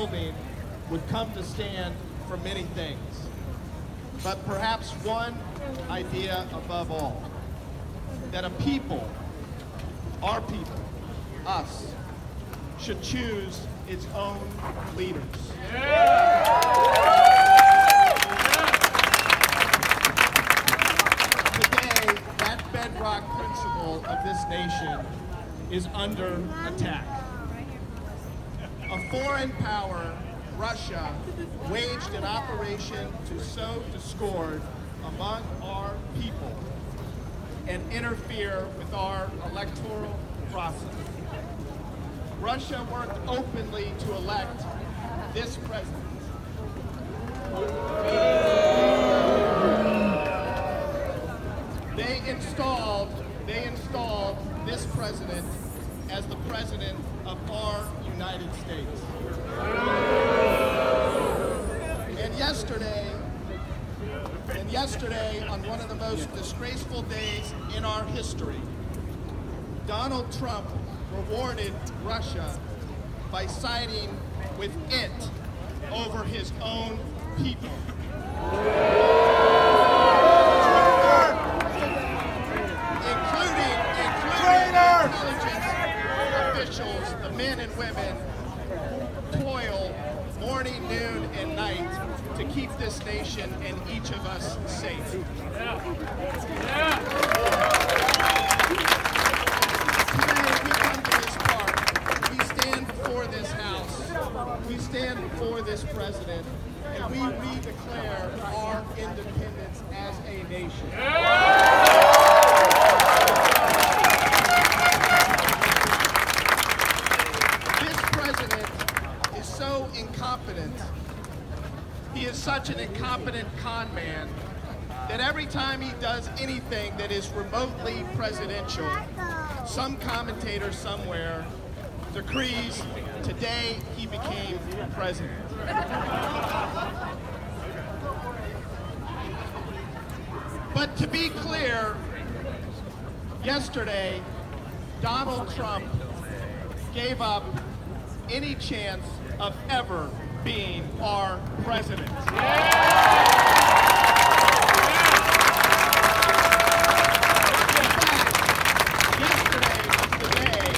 building would come to stand for many things. But perhaps one idea above all, that a people, our people, us, should choose its own leaders. Today, that bedrock principle of this nation is under attack. A foreign power, Russia, waged an operation to sow discord among our people and interfere with our electoral process. Russia worked openly to elect this president. They installed this president as the president of our United States. And yesterday, on one of the most disgraceful days in our history, Donald Trump rewarded Russia by siding with it over his own people. Including intelligence officials, the men and women who toil morning, noon, and night to keep this nation and each of us safe. Today we come to this park, we stand before this house, we stand before this president, and we redeclare our independence as a nation. This president is so incompetent. He is such an incompetent con man that every time he does anything that is remotely presidential, some commentator somewhere decrees, today he became president. But to be clear, yesterday, Donald Trump gave up any chance of ever being our president. Yesterday was the day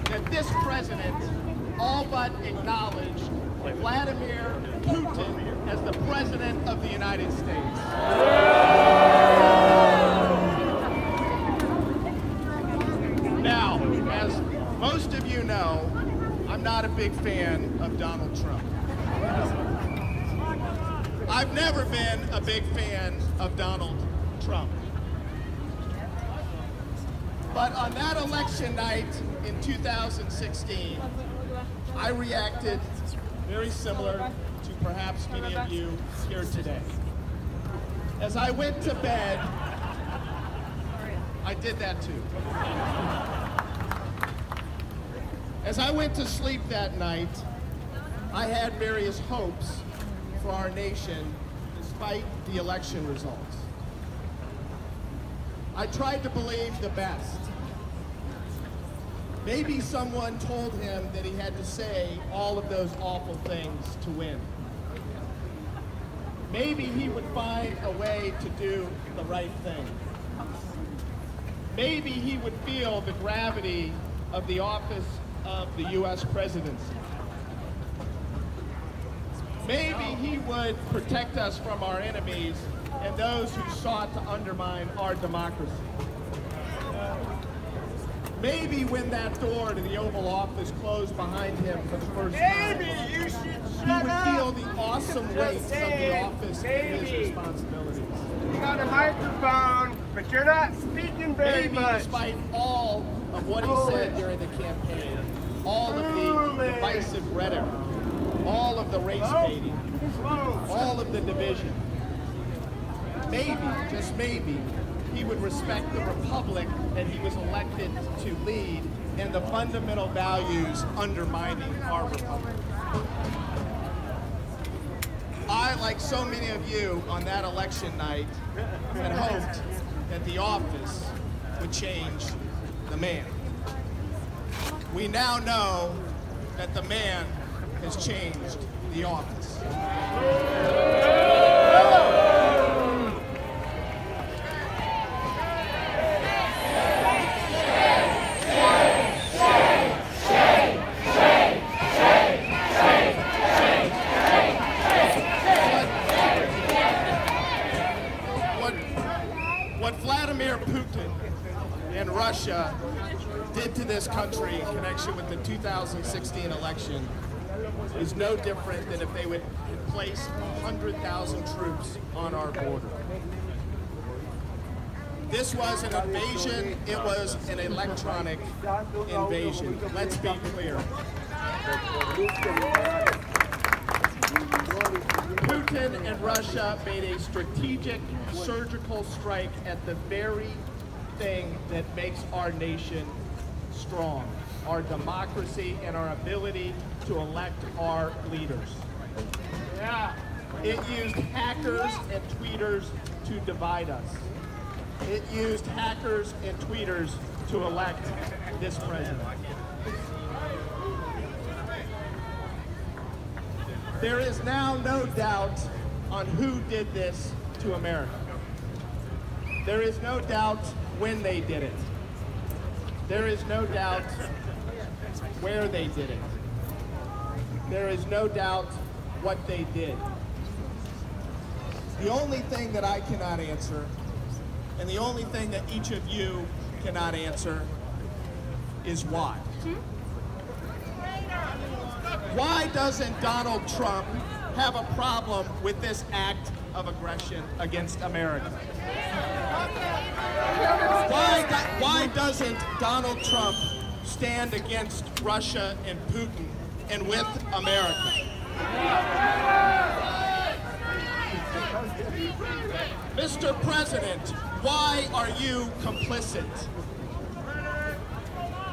that this president all but acknowledged Vladimir Putin as the president of the United States. Now, as most of you know, I'm not a big fan of Donald Trump. I've never been a big fan of Donald Trump. But on that election night in 2016, I reacted very similar to perhaps many of you here today. As I went to bed, I did that too. As I went to sleep that night, I had various hopes for our nation despite the election results. I tried to believe the best. Maybe someone told him that he had to say all of those awful things to win. Maybe he would find a way to do the right thing. Maybe he would feel the gravity of the office of the U.S. presidency. Maybe he would protect us from our enemies and those who sought to undermine our democracy. Maybe when that door to the Oval Office closed behind him for the first time, he would feel the awesome weight of the office and his responsibilities. You got a microphone, but you're not speaking very much. Maybe despite all of what he said during the campaign, all of the divisive rhetoric, all of the race baiting, all of the division, maybe, just maybe, he would respect the republic that he was elected to lead and the fundamental values undermining our republic. I, like so many of you on that election night, had hoped that the office would change the man. We now know that the man has changed the office. What Vladimir Putin and Russia did to this country in connection with the 2016 election is no different than if they would place 100,000 troops on our border. This was an invasion. It was an electronic invasion. Let's be clear. Putin and Russia made a strategic surgical strike at the very thing that makes our nation strong, our democracy and our ability to elect our leaders. It used hackers and tweeters to divide us. It used hackers and tweeters to elect this president. There is now no doubt on who did this to America. There is no doubt when they did it. There is no doubt where they did it. There is no doubt what they did. The only thing that I cannot answer, and the only thing that each of you cannot answer, is why. Why doesn't Donald Trump have a problem with this act of aggression against America? Why doesn't Donald Trump stand against Russia and Putin and with America? Mr. President, why are you complicit?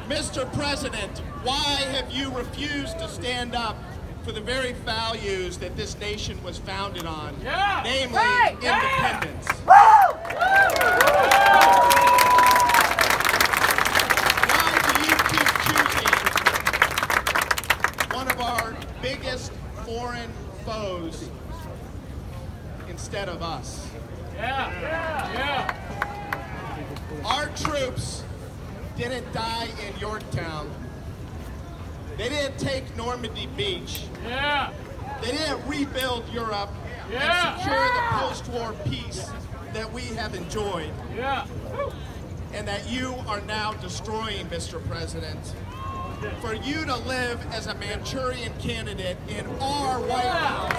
Mr. President, why have you refused to stand up for the very values that this nation was founded on, namely independence? Why do you keep choosing one of our biggest foreign foes instead of us? Our troops didn't die in Yorktown. They didn't take Normandy Beach. They didn't rebuild Europe and secure the post-war peace that we have enjoyed and that you are now destroying, Mr. President. For you to live as a Manchurian candidate in our White House.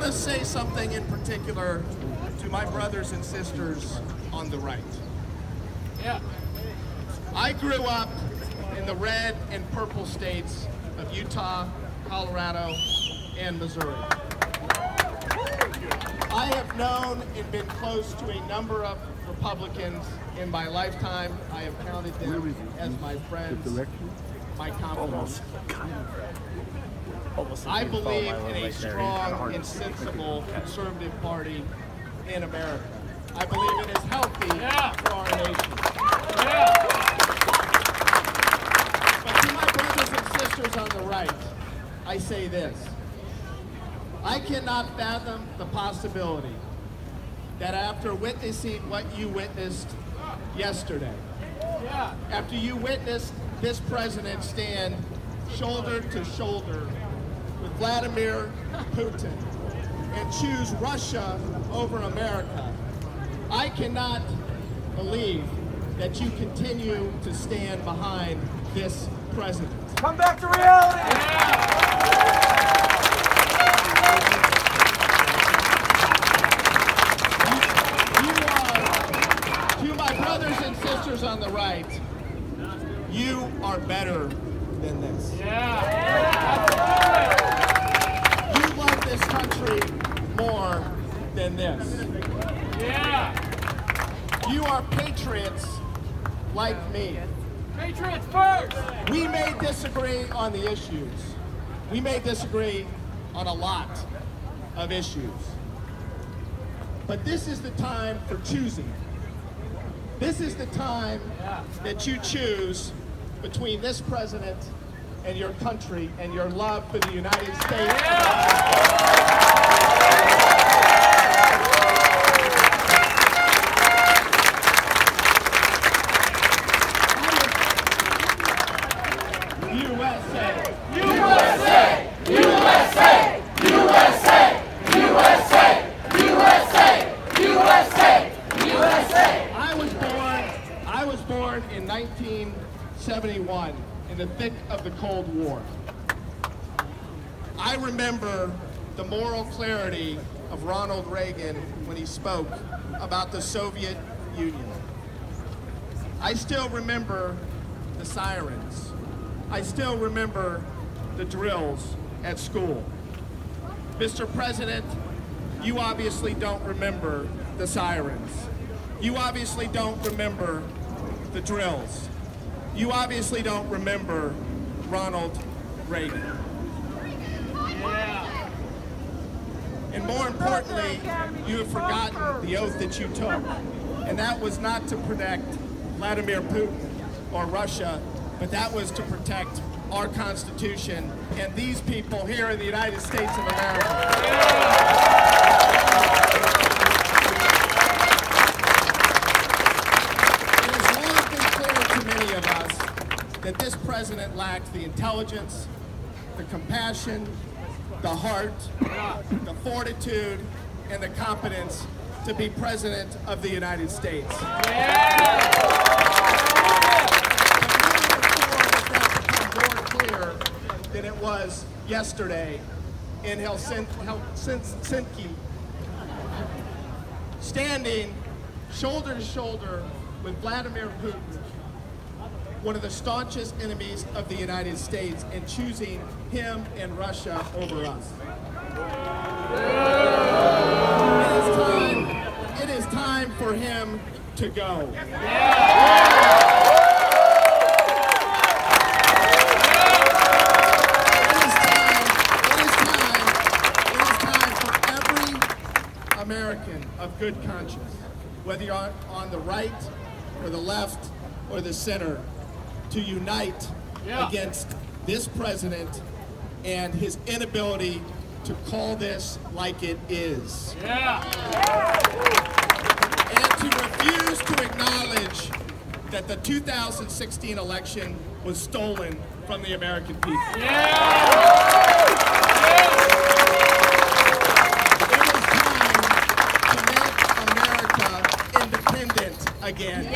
Say something in particular to my brothers and sisters on the right. I grew up in the red and purple states of Utah, Colorado, and Missouri. I have known and been close to a number of Republicans in my lifetime. I have counted them as my friends, my confidants. I believe in a strong and sensible conservative party in America. I believe it is healthy for our nation. But to my brothers and sisters on the right, I say this. I cannot fathom the possibility that after witnessing what you witnessed yesterday, after you witnessed this president stand shoulder to shoulder with Vladimir Putin and choose Russia over America, I cannot believe that you continue to stand behind this president. Come back to reality! To my brothers and sisters on the right, you are better than this. this. Yeah. You are patriots like me. Patriots first! We may disagree on the issues. We may disagree on a lot of issues. But this is the time for choosing. This is the time that you choose between this president and your country and your love for the United States. USA! USA! USA! USA! USA! USA! USA! USA! I was born in 1971 in the thick of the Cold War. I remember the moral clarity of Ronald Reagan when he spoke about the Soviet Union. I still remember the sirens. I still remember the drills at school. Mr. President, you obviously don't remember the sirens. You obviously don't remember the drills. You obviously don't remember Ronald Reagan. Yeah. And more importantly, you have forgotten the oath that you took. And that was not to protect Vladimir Putin or Russia, but that was to protect our Constitution and these people here in the United States of America. It has long been clear to many of us that this president lacked the intelligence, the compassion, the heart, the fortitude, and the competence to be president of the United States. Than it was yesterday in Helsinki, standing shoulder to shoulder with Vladimir Putin, one of the staunchest enemies of the United States, and choosing him and Russia over us. It is time for him to go. American of good conscience, whether you're on the right or the left or the center, to unite against this president and his inability to call this like it is. And to refuse to acknowledge that the 2016 election was stolen from the American people. Again. It is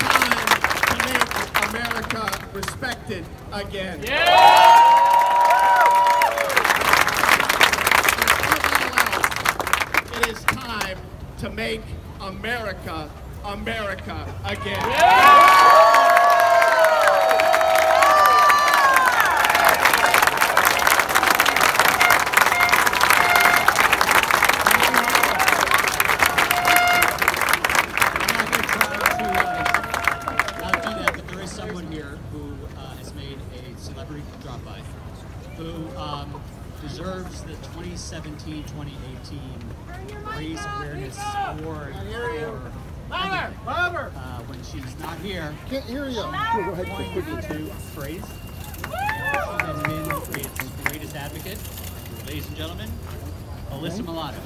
time to make America respected again. It is time to make America America again. Who deserves the 2017-2018 Raise Awareness Award for when she's not here. Can't hear you. I'm going to praise. She has been its greatest advocate. Ladies and gentlemen, Alyssa Milano.